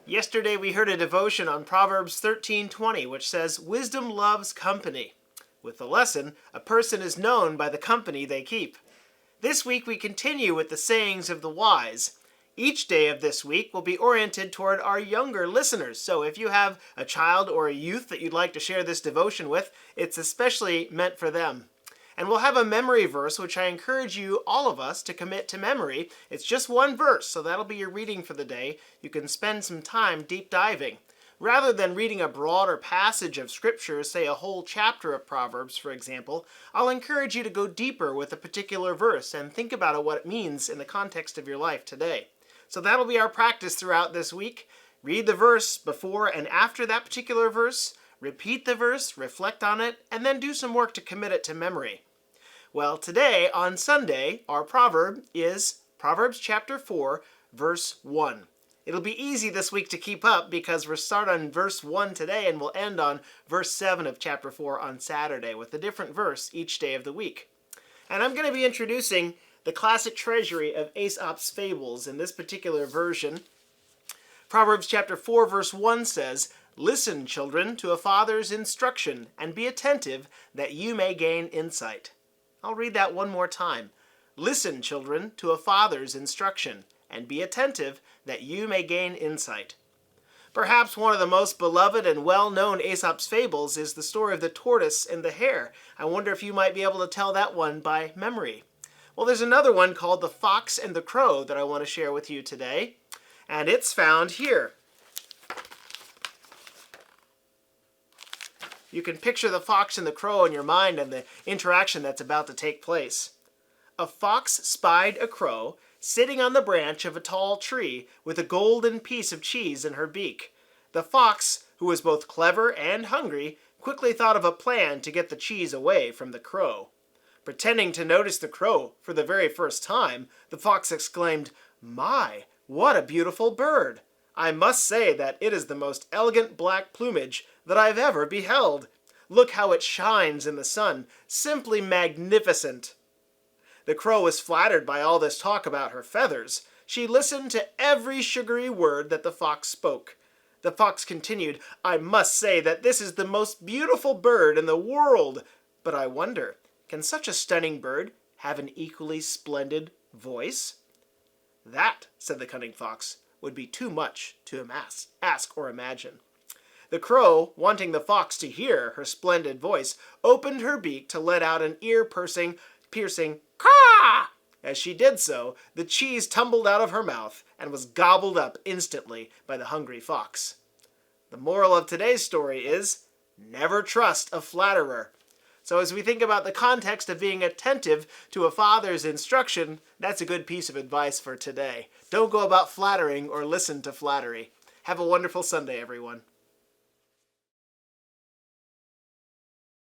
Yesterday we heard a devotion on Proverbs 13:20, which says, "Wisdom loves company." With the lesson, a person is known by the company they keep. This week we continue with the sayings of the wise. Each day of this week will be oriented toward our younger listeners. So if you have a child or a youth that you'd like to share this devotion with, it's especially meant for them. And we'll have a memory verse, which I encourage you, all of us, to commit to memory. It's just one verse, so that'll be your reading for the day. You can spend some time deep diving. Rather than reading a broader passage of Scripture, say a whole chapter of Proverbs, for example, I'll encourage you to go deeper with a particular verse and think about what it means in the context of your life today. So that'll be our practice throughout this week. Read the verse before and after that particular verse, repeat the verse, reflect on it, and then do some work to commit it to memory. Well, today, on Sunday, our proverb is Proverbs chapter 4, verse 1. It'll be easy this week to keep up because we'll start on verse 1 today and we'll end on verse 7 of chapter 4 on Saturday with a different verse each day of the week. And I'm going to be introducing the classic treasury of Aesop's fables in this particular version. Proverbs chapter 4, verse 1 says, "Listen, children, to a father's instruction, and be attentive that you may gain insight." I'll read that one more time. "Listen, children, to a father's instruction, and be attentive that you may gain insight." Perhaps one of the most beloved and well-known Aesop's fables is the story of the tortoise and the hare. I wonder if you might be able to tell that one by memory. Well, there's another one called the fox and the crow that I want to share with you today, and it's found here. You can picture the fox and the crow in your mind and the interaction that's about to take place. A fox spied a crow sitting on the branch of a tall tree with a golden piece of cheese in her beak. The fox, who was both clever and hungry, quickly thought of a plan to get the cheese away from the crow. Pretending to notice the crow for the very first time, the fox exclaimed, "My, what a beautiful bird! I must say that it is the most elegant black plumage that I've ever beheld. Look how it shines in the sun. Simply magnificent." The crow was flattered by all this talk about her feathers. She listened to every sugary word that the fox spoke. The fox continued, "I must say that this is the most beautiful bird in the world. But I wonder, can such a stunning bird have an equally splendid voice?" "That," said the cunning fox, "would be too much to ask or imagine." The crow, wanting the fox to hear her splendid voice, opened her beak to let out an ear-piercing caw! As she did so, the cheese tumbled out of her mouth and was gobbled up instantly by the hungry fox. The moral of today's story is, never trust a flatterer. So as we think about the context of being attentive to a father's instruction, that's a good piece of advice for today. Don't go about flattering or listen to flattery. Have a wonderful Sunday, everyone.